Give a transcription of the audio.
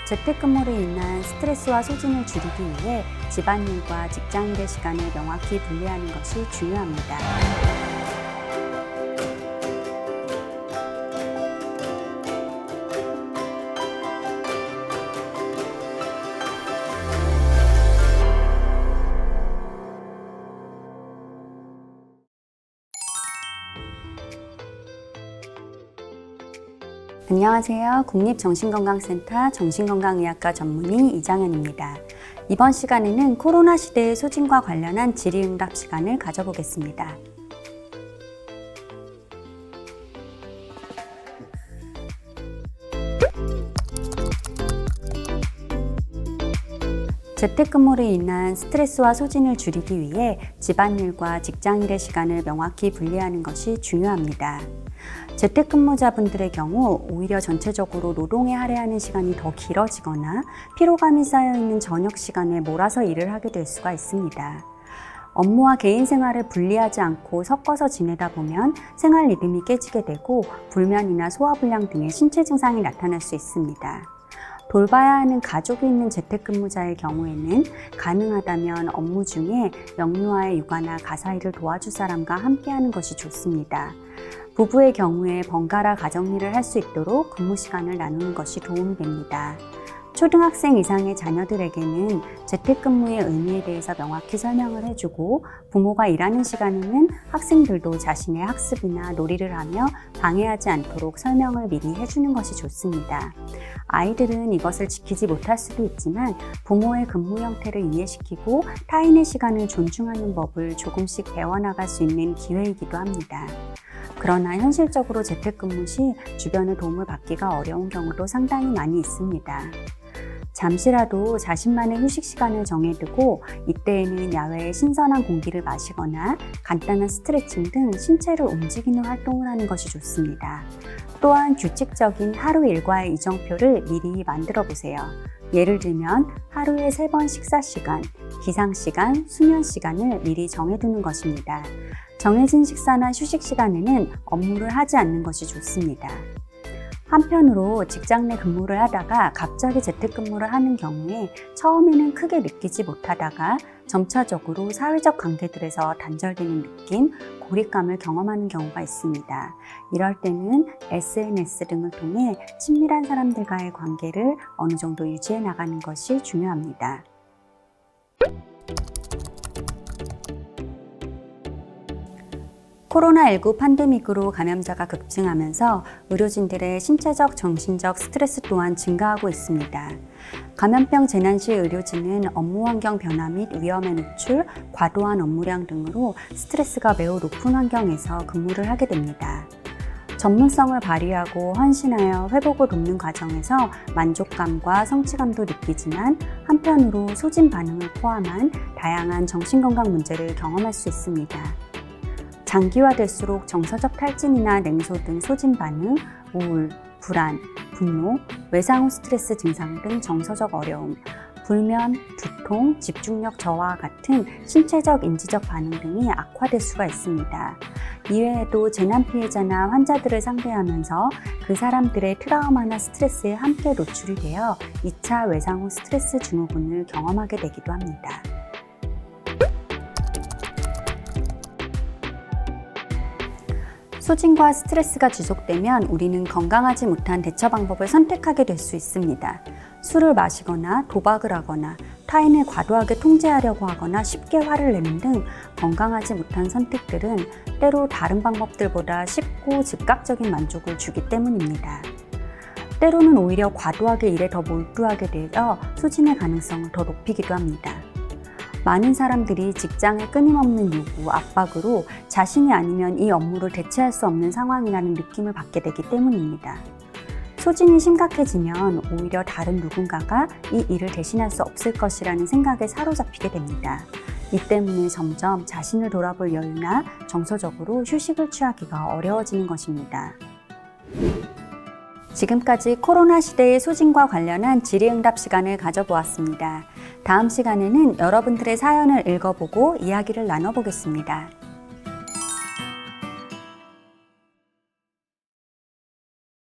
재택근무로 인한 스트레스와 소진을 줄이기 위해 집안일과 직장일의 시간을 명확히 분리하는 것이 중요합니다. 안녕하세요. 국립정신건강센터 정신건강의학과 전문의 이정현입니다. 이번 시간에는 코로나 시대의 소진과 관련한 질의응답 시간을 가져보겠습니다. 재택근무로 인한 스트레스와 소진을 줄이기 위해 집안일과 직장일의 시간을 명확히 분리하는 것이 중요합니다. 재택근무자분들의 경우 오히려 전체적으로 노동에 할애하는 시간이 더 길어지거나 피로감이 쌓여있는 저녁 시간에 몰아서 일을 하게 될 수가 있습니다. 업무와 개인 생활을 분리하지 않고 섞어서 지내다 보면 생활 리듬이 깨지게 되고 불면이나 소화불량 등의 신체 증상이 나타날 수 있습니다. 돌봐야 하는 가족이 있는 재택근무자의 경우에는 가능하다면 업무 중에 영유아의 육아나 가사일을 도와줄 사람과 함께하는 것이 좋습니다. 부부의 경우에 번갈아 가정일을 할 수 있도록 근무 시간을 나누는 것이 도움이 됩니다. 초등학생 이상의 자녀들에게는 재택근무의 의미에 대해서 명확히 설명을 해주고 부모가 일하는 시간에는 학생들도 자신의 학습이나 놀이를 하며 방해하지 않도록 설명을 미리 해주는 것이 좋습니다. 아이들은 이것을 지키지 못할 수도 있지만 부모의 근무 형태를 이해시키고 타인의 시간을 존중하는 법을 조금씩 배워나갈 수 있는 기회이기도 합니다. 그러나 현실적으로 재택근무 시 주변의 도움을 받기가 어려운 경우도 상당히 많이 있습니다. 잠시라도 자신만의 휴식 시간을 정해두고 이때에는 야외의 신선한 공기를 마시거나 간단한 스트레칭 등 신체를 움직이는 활동을 하는 것이 좋습니다. 또한 규칙적인 하루 일과의 이정표를 미리 만들어 보세요. 예를 들면 하루에 3번 식사 시간, 기상 시간, 수면 시간을 미리 정해두는 것입니다. 정해진 식사나 휴식 시간에는 업무를 하지 않는 것이 좋습니다. 한편으로 직장 내 근무를 하다가 갑자기 재택근무를 하는 경우에 처음에는 크게 느끼지 못하다가 점차적으로 사회적 관계들에서 단절되는 느낌, 고립감을 경험하는 경우가 있습니다. 이럴 때는 SNS 등을 통해 친밀한 사람들과의 관계를 어느 정도 유지해 나가는 것이 중요합니다. 코로나19 팬데믹으로 감염자가 급증하면서 의료진들의 신체적, 정신적 스트레스 또한 증가하고 있습니다. 감염병 재난 시 의료진은 업무 환경 변화 및 위험에 노출, 과도한 업무량 등으로 스트레스가 매우 높은 환경에서 근무를 하게 됩니다. 전문성을 발휘하고 헌신하여 회복을 돕는 과정에서 만족감과 성취감도 느끼지만 한편으로 소진 반응을 포함한 다양한 정신건강 문제를 경험할 수 있습니다. 장기화될수록 정서적 탈진이나 냉소 등 소진 반응, 우울, 불안, 분노, 외상 후 스트레스 증상 등 정서적 어려움, 불면, 두통, 집중력 저하와 같은 신체적, 인지적 반응 등이 악화될 수가 있습니다. 이외에도 재난 피해자나 환자들을 상대하면서 그 사람들의 트라우마나 스트레스에 함께 노출이 되어 2차 외상 후 스트레스 증후군을 경험하게 되기도 합니다. 소진과 스트레스가 지속되면 우리는 건강하지 못한 대처 방법을 선택하게 될 수 있습니다. 술을 마시거나 도박을 하거나 타인을 과도하게 통제하려고 하거나 쉽게 화를 내는 등 건강하지 못한 선택들은 때로 다른 방법들보다 쉽고 즉각적인 만족을 주기 때문입니다. 때로는 오히려 과도하게 일에 더 몰두하게 되어 소진의 가능성을 더 높이기도 합니다. 많은 사람들이 직장의 끊임없는 요구, 압박으로 자신이 아니면 이 업무를 대체할 수 없는 상황이라는 느낌을 받게 되기 때문입니다. 소진이 심각해지면 오히려 다른 누군가가 이 일을 대신할 수 없을 것이라는 생각에 사로잡히게 됩니다. 이 때문에 점점 자신을 돌아볼 여유나 정서적으로 휴식을 취하기가 어려워지는 것입니다. 지금까지 코로나 시대의 소진과 관련한 질의응답 시간을 가져보았습니다. 다음 시간에는 여러분들의 사연을 읽어보고 이야기를 나눠보겠습니다.